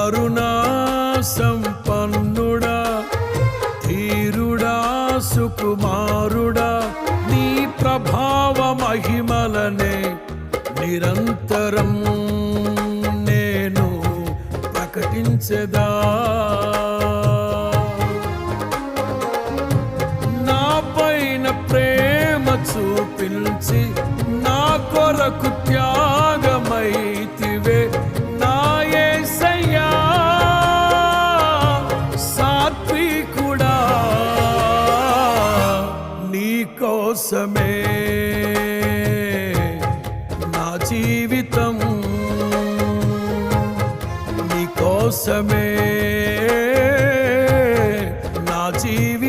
కరుణా సంపన్నుడా, ధీరుడా, సుకుమారుడా, నీ ప్రభావ మహిమలనే నిరంతరం నేను ప్రకటించెదా. నా పైన ప్రేమ చూపించి నా కొరకు త్యాగమైతివే నా యేసయ్యా. సాత్వికుడా, నీ కోసమే నా జీవితం, నీ కోసమే నా జీవితం.